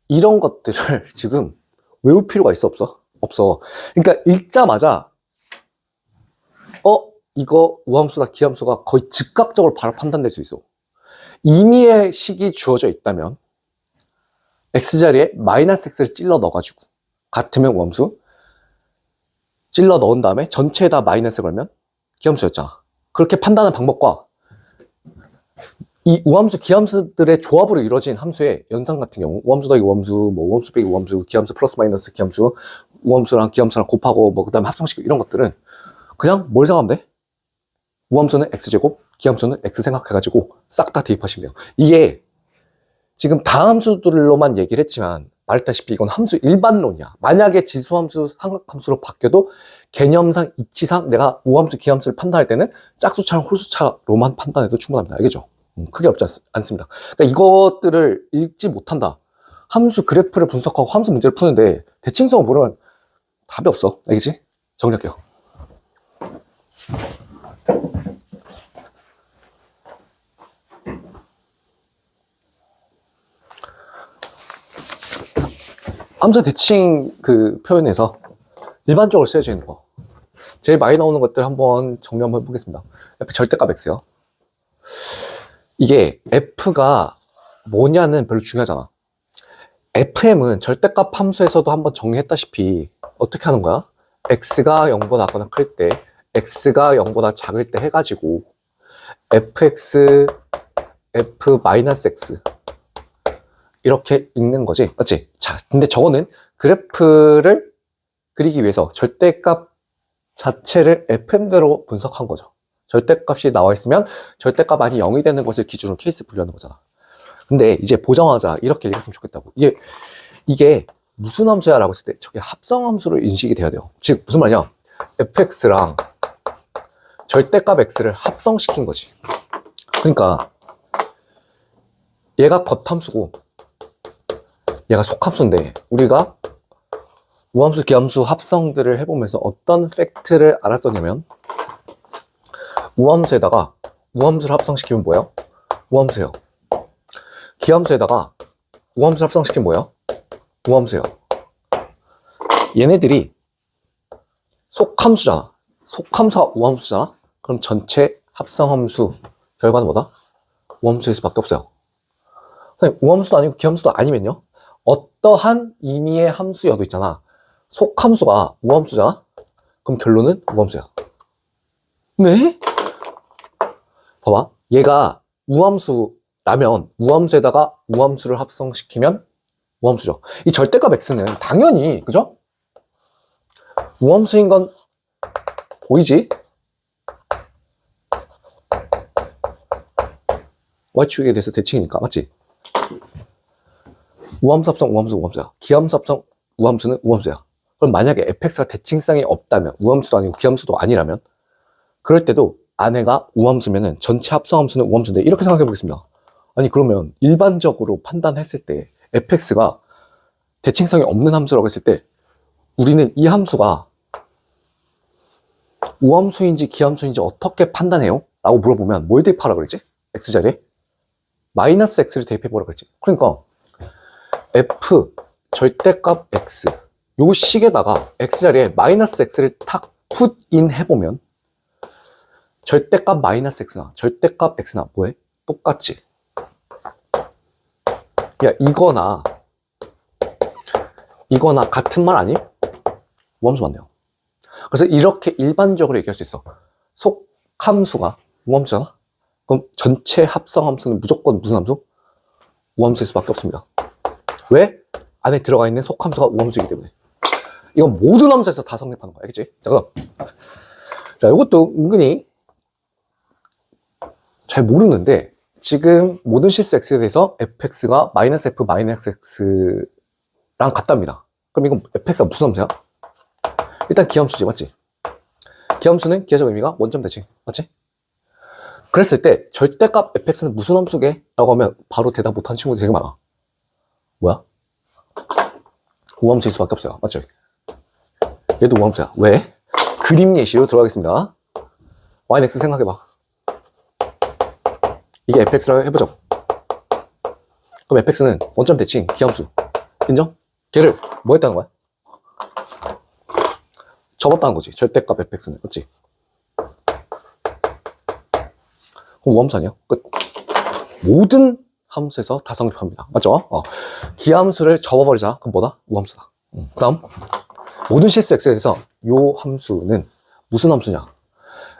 이런 것들을 지금 외울 필요가 있어, 없어? 없어. 그러니까 읽자마자 이거 우함수다 기함수가 거의 즉각적으로 바로 판단될 수 있어. 임의의 식이 주어져 있다면 x자리에 마이너스 x를 찔러 넣어가지고 같으면 우함수, 찔러 넣은 다음에 전체에다 마이너스 걸면 기함수였잖아. 그렇게 판단하는 방법과 이 우함수, 기함수들의 조합으로 이루어진 함수의 연산 같은 경우 우함수 더하기 우함수, 뭐 우함수 빼기 우함수, 기함수 플러스 마이너스 기함수, 우함수랑 기함수랑 곱하고 그 다음에 합성시키고 이런 것들은 그냥 뭘 생각하면 돼? 우함수는 x제곱, 기함수는 x 생각해가지고 싹 다 대입하시면 돼요. 이게 지금 다함수들로만 얘기를 했지만 말했다시피 이건 함수 일반론이야. 만약에 지수함수, 삼각함수로 바뀌어도 개념상, 이치상 내가 우함수, 기함수를 판단할 때는 짝수차랑 홀수차로만 판단해도 충분합니다. 알겠죠? 크게 어렵지 않습니다. 그러니까 이것들을 읽지 못한다. 함수 그래프를 분석하고 함수 문제를 푸는데 대칭성을 모르면 답이 없어. 알겠지? 정리할게요. 함수 대칭 그 표현에서 일반적으로 쓰여져 있는 거 제일 많이 나오는 것들 한번 정리 한번 해보겠습니다. F 절대값 X요. 이게 F가 뭐냐는 별로 중요하잖아. FM은 절대값 함수에서도 한번 정리했다시피 어떻게 하는 거야? X가 0보다 작거나 클 때, X가 0보다 작을 때 해가지고 fx, f-x 이렇게 읽는 거지, 맞지? 자, 근데 저거는 그래프를 그리기 위해서 절대값 자체를 fm대로 분석한 거죠. 절대값이 나와 있으면 절대값 아니 0이 되는 것을 기준으로 케이스 분류하는 거잖아. 근데 이제 보자마자 이렇게 얘기했으면 좋겠다고. 이게 무슨 함수야? 라고 했을 때 저게 합성함수로 인식이 돼야 돼요. 즉 무슨 말이냐, fx랑 절대값 x를 합성시킨 거지. 그러니까 얘가 겉함수고 얘가 속함수인데 우리가 우함수, 기함수 합성들을 해보면서 어떤 팩트를 알았었냐면, 우함수에다가 우함수를 합성시키면 뭐예요? 우함수예요. 기함수에다가 우함수를 합성시키면 뭐예요? 우함수예요. 얘네들이 속함수잖아. 속함수와 우함수잖아. 그럼 전체 합성함수 결과는 뭐다? 우함수일 수밖에 없어요. 우함수도 아니고 기함수도 아니면요, 어떠한 의미의 함수여도 있잖아. 속함수가 우함수잖아. 그럼 결론은 우함수야. 네? 봐봐. 얘가 우함수라면 우함수에다가 우함수를 합성시키면 우함수죠. 이 절대값 x는 당연히, 그죠? 우함수인 건 보이지? y축에 대해서 대칭이니까, 맞지? 우함수 합성 우함수 우함수야. 기함수 합성 우함수는 우함수야. 그럼 만약에 fx가 대칭성이 없다면, 우함수도 아니고 기함수도 아니라면, 그럴 때도 안에가 우함수면은 전체 합성함수는 우함수인데, 이렇게 생각해 보겠습니다. 아니 그러면 일반적으로 판단했을 때 fx가 대칭성이 없는 함수라고 했을 때 우리는 이 함수가 우함수인지 기함수인지 어떻게 판단해요? 라고 물어보면 뭘 대입하라 그랬지? x자리에? 마이너스 x를 대입해보라 그랬지. 그러니까 f 절대값 x 요 식에다가 x자리에 마이너스 x를 탁 풋인 해보면 절대값 마이너스 x나 절대값 x나 뭐해? 똑같지. 야 이거나 같은 말 아님? 우함수 맞네요. 그래서 이렇게 일반적으로 얘기할 수 있어. 속함수가 우함수잖아? 그럼 전체 합성함수는 무조건 무슨 함수? 우함수일 수밖에 없습니다. 왜? 안에 들어가 있는 속함수가 우함수이기 때문에. 이건 모든 함수에서 다 성립하는 거야. 알겠지? 자, 그럼. 자, 이것도 은근히 잘 모르는데, 지금 모든 실수 x에 대해서 fx가 마이너스 f 마이너스 x랑 같답니다. 그럼 이건 fx가 무슨 함수야? 일단 기함수지, 맞지? 기함수는 기하적 의미가 원점 대칭, 맞지? 그랬을 때 절대값 fx는 무슨 함수게? 라고 하면 바로 대답 못하는 친구들이 되게 많아. 뭐야? 우함수일 수밖에 없어요, 맞죠? 얘도 우함수야. 왜? 그림 예시로 들어가겠습니다. y는 x 생각해봐. 이게 fx라고 해보죠. 그럼 fx는 원점 대칭 기함수 인정? 걔를 뭐 했다는 거야? 접었다는 거지. 절대값 fx는. 그치? 그럼 우함수 아니야? 끝. 모든 함수에서 다 성립합니다. 맞죠? 기함수를 접어버리자. 그럼 뭐다? 우함수다. 그 다음 모든 실수 x에 대해서 요 함수는 무슨 함수냐?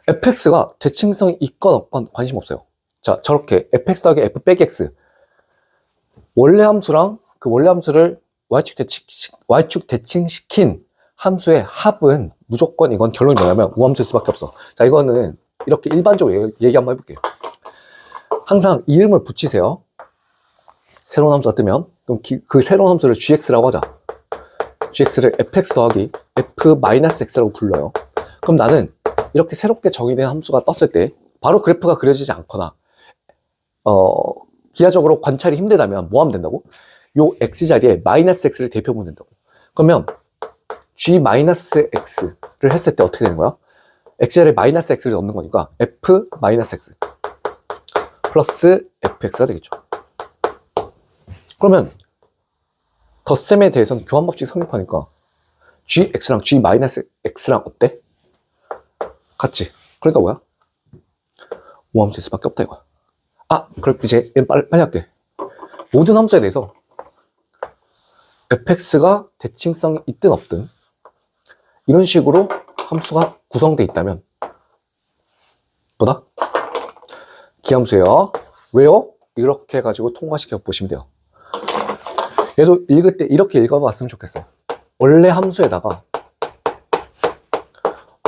fx가 대칭성이 있건 없건 관심 없어요. 자, 저렇게 fx 더하기 f 빼기 x 원래 함수랑 그 원래 함수를 y축 대칭시킨 함수의 합은 무조건 이건 결론이 뭐냐면 우함수일 수밖에 없어. 자, 이거는 이렇게 일반적으로 얘기 한번 해볼게요. 항상 이름을 붙이세요. 새로운 함수가 뜨면 그럼 그 새로운 함수를 gx라고 하자. gx를 fx 더하기 f-x라고 불러요. 그럼 나는 이렇게 새롭게 정의된 함수가 떴을 때 바로 그래프가 그려지지 않거나 기하적으로 관찰이 힘들다면 뭐 하면 된다고? 요 x자리에 마이너스 x를 대표하면 된다고. 그러면 g-x를 했을 때 어떻게 되는 거야? x자리에 마이너스 x를 넣는 거니까 f-x 플러스 fx가 되겠죠. 그러면 덧셈에 대해서는 교환법칙 성립하니까 gx랑 g-x랑 어때? 같지? 그러니까 뭐야? 우함수일 수밖에 없다 이거야. 그럼 이제 빨리 할게. 모든 함수에 대해서 fx가 대칭성이 있든 없든 이런 식으로 함수가 구성되어 있다면 뭐다? 기함수예요. 왜요? 이렇게 해가지고 통과시켜 보시면 돼요. 얘도 읽을 때 이렇게 읽어봤으면 좋겠어. 원래 함수에다가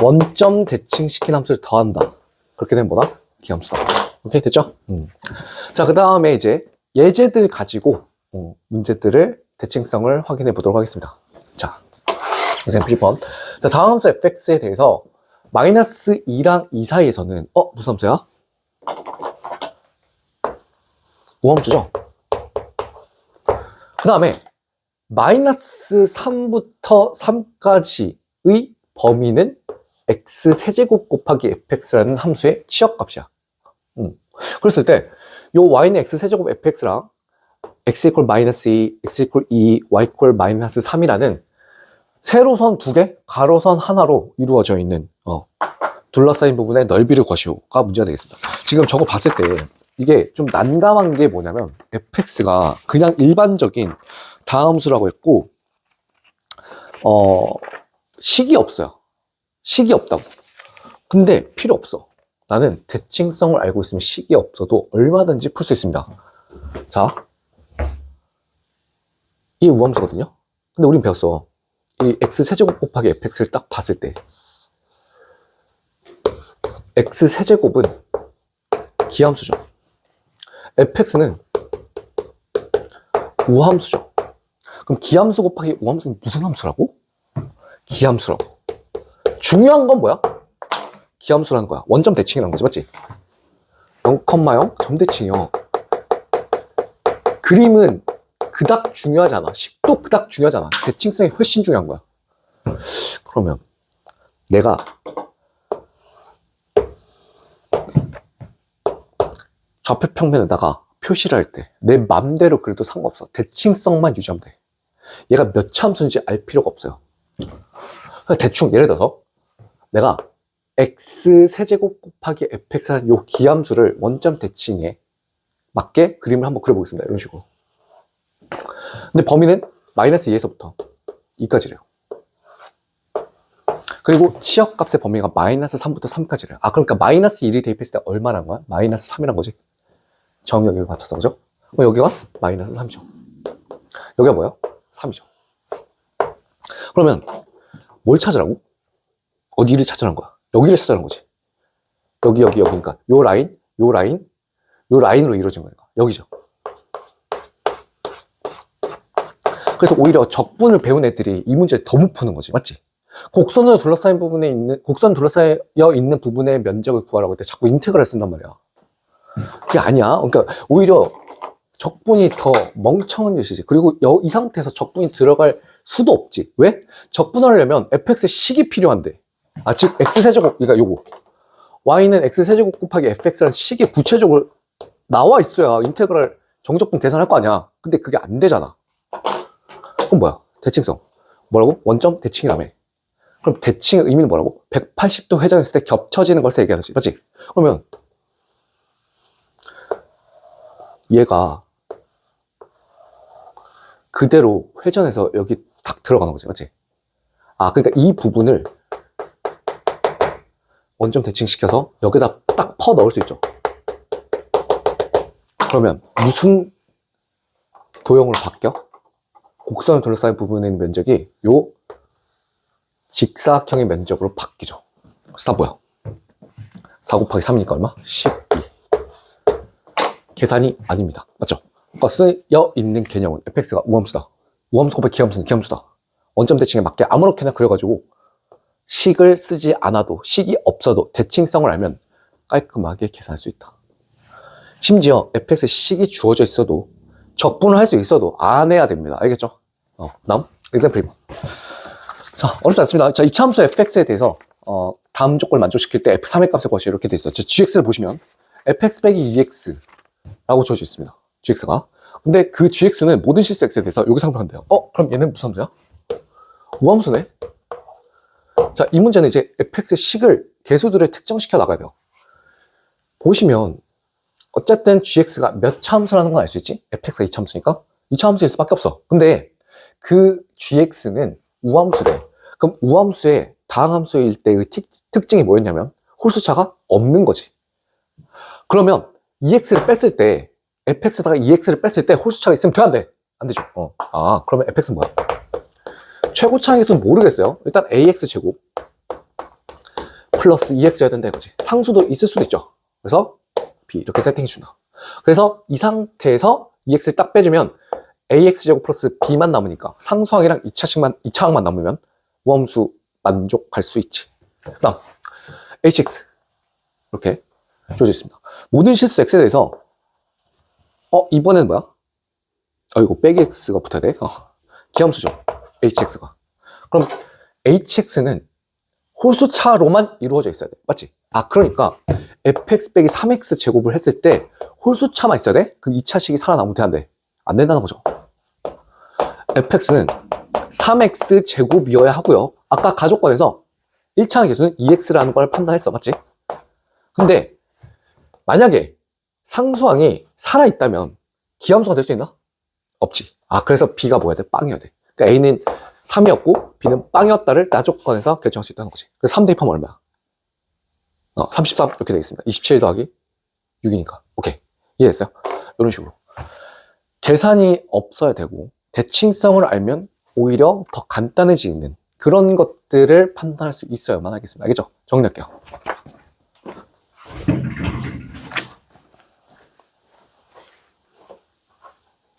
원점 대칭시킨 함수를 더한다. 그렇게 되면 뭐다? 기함수다. 오케이, 됐죠? 자, 그 다음에 이제 예제들 가지고 문제들을 대칭성을 확인해 보도록 하겠습니다. 자, example 1번. 자, 다음 함수 fx에 대해서 마이너스 2랑 2 사이에서는 무슨 함수야? 우함수죠? 그 다음에 마이너스 3부터 3까지의 범위는 x세제곱 곱하기 fx라는 함수의 치역값이야. 그랬을 때 요 y는 x세제곱 fx랑 x 이퀄 마이너스 2, x 이퀄 2, y 이퀄 마이너스 3이라는 세로선 2개, 가로선 하나로 이루어져 있는 둘러싸인 부분의 넓이를 구하시오가 문제가 되겠습니다. 지금 저거 봤을 때 이게 좀 난감한 게 뭐냐면 fx가 그냥 일반적인 다함수라고 했고 식이 없어요. 식이 없다고. 근데 필요 없어. 나는 대칭성을 알고 있으면 식이 없어도 얼마든지 풀 수 있습니다. 자, 이 우함수거든요. 근데 우린 배웠어. 이 x세제곱 곱하기 fx를 딱 봤을 때 x세제곱은 기함수죠. fx는 우함수죠. 그럼 기함수 곱하기 우함수는 무슨 함수라고? 기함수라고. 중요한 건 뭐야? 기함수라는 거야. 원점 대칭이라는 거지, 맞지? 0,0 점대칭이요. 그림은 그닥 중요하지 않아. 식도 그닥 중요하지 않아. 대칭성이 훨씬 중요한 거야. 그러면 내가 좌표평면에다가 표시를 할 때 내 맘대로 그래도 상관없어. 대칭성만 유지하면 돼. 얘가 몇 참수인지 알 필요가 없어요. 대충 예를 들어서 내가 x세제곱 곱하기 fx라는 요 기함수를 원점 대칭에 맞게 그림을 한번 그려보겠습니다. 이런 식으로. 근데 범위는 마이너스 2에서부터 2까지래요. 그리고 치역값의 범위가 마이너스 3부터 3까지래요. 아, 그러니까 마이너스 1이 대입했을 때 얼마란 거야? 마이너스 3이란 거지. 정역을 맞춰서, 그죠? 그럼 여기가 마이너스 3이죠. 여기가 뭐야? 3이죠. 그러면 뭘 찾으라고? 어디를 찾으라는 거야? 여기를 찾으라는 거지. 여기, 그러니까 요 라인, 요 라인, 요 라인으로 이루어진 거니까. 여기죠. 그래서 오히려 적분을 배운 애들이 이 문제를 더 못 푸는 거지. 맞지? 곡선으로 둘러싸인 부분에 있는, 곡선 둘러싸여 있는 부분의 면적을 구하라고 할 때 자꾸 인테그랄 쓴단 말이야. 그게 아니야. 그러니까 오히려 적분이 더 멍청한 짓이지. 그리고 이 상태에서 적분이 들어갈 수도 없지. 왜? 적분하려면 fx의 식이 필요한데. 아, 즉 x세제곱, 그러니까 요거 y는 x세제곱 곱하기 fx라는 식이 구체적으로 나와 있어야 인테그랄 정적분 계산할 거 아니야. 근데 그게 안 되잖아. 그럼 뭐야? 대칭성. 뭐라고? 원점 대칭이라며. 그럼 대칭의 의미는 뭐라고? 180도 회전했을 때 겹쳐지는 것을 얘기하지. 맞지? 그러면 얘가 그대로 회전해서 여기 딱 들어가는 거지. 맞지? 아, 그러니까 이 부분을 원점 대칭시켜서 여기다 딱 퍼 넣을 수 있죠. 그러면 무슨 도형으로 바뀌어? 곡선을 둘러싸인 부분에 있는 면적이 요 직사각형의 면적으로 바뀌죠. 그래서 다 뭐야? 4 곱하기 3이니까 얼마? 12. 계산이 아닙니다. 맞죠? 그러니까 쓰여 있는 개념은 fx가 우함수다. 우함수 곱하기 기함수는 기함수다. 원점 대칭에 맞게 아무렇게나 그려가지고 식을 쓰지 않아도, 식이 없어도 대칭성을 알면 깔끔하게 계산할 수 있다. 심지어 fx의 식이 주어져 있어도 적분을 할 수 있어도 안 해야 됩니다. 알겠죠? 다음 example 2번. 자, 어렵지 않습니다. 자, 이차함수 fx에 대해서 다음 조건을 만족시킬 때 f3의 값의 것이 이렇게 돼 있어요. gx를 보시면 fx 빼기 2x 라고 주어져 있습니다. gx가. 근데 그 gx는 모든 실수 x에 대해서 여기 상표하면 돼요. 그럼 얘는 무슨 함수야? 우함수네? 자, 이 문제는 이제 fx의 식을 개수들을 특정시켜 나가야 돼요. 보시면 어쨌든 gx가 몇 차 함수라는 건 알 수 있지? fx가 2차 함수니까 2차 함수일 수밖에 없어. 근데 그 gx는 우함수래. 그럼 우함수의 다항함수일 때의 특징이 뭐였냐면 홀수차가 없는 거지. 그러면 2x를 뺐을 때 fx에다가 2x를 뺐을 때 홀수차가 있으면 돼, 안 돼? 안 되죠. 그러면 fx는 뭐야? 최고차항의 수는 모르겠어요. 일단 ax 제곱 플러스 2x여야 된다 이거지. 상수도 있을 수도 있죠. 그래서 b 이렇게 세팅해 준다. 그래서 이 상태에서 2x를 딱 빼주면 ax 제곱 플러스 b만 남으니까 상수항이랑 2차항만 남으면 우함수 만족할 수 있지. 그다음 hx 이렇게 주어져 있습니다. 모든 실수 x에 대해서 이번에는 뭐야? 이거 빼기 x가 붙어야 돼. 기함수죠. hx가. 그럼 hx는 홀수차로만 이루어져 있어야 돼. 맞지? 그러니까 fx 빼기 3x 제곱을 했을 때 홀수차만 있어야 돼? 그럼 2차식이 살아남으면 돼, 안 돼? 안 된다는 거죠. fx는 3x 제곱이어야 하고요. 아까 가족권에서 1차항 계수는 2x라는 걸 판단했어. 맞지? 근데 만약에 상수항이 살아있다면 기함수가 될 수 있나? 없지. 그래서 b가 뭐야 돼? 빵이어야 돼. 그러니까 a는 3이었고 B는 빵이었다를 나조건에서 결정할 수 있다는 거지. 그래서 3 대입하면 얼마야? 33 이렇게 되겠습니다. 27 더하기 6이니까. 오케이. 이해했어요? 이런 식으로. 계산이 없어야 되고 대칭성을 알면 오히려 더 간단해지는 그런 것들을 판단할 수 있어야만 하겠습니다. 알겠죠? 정리할게요.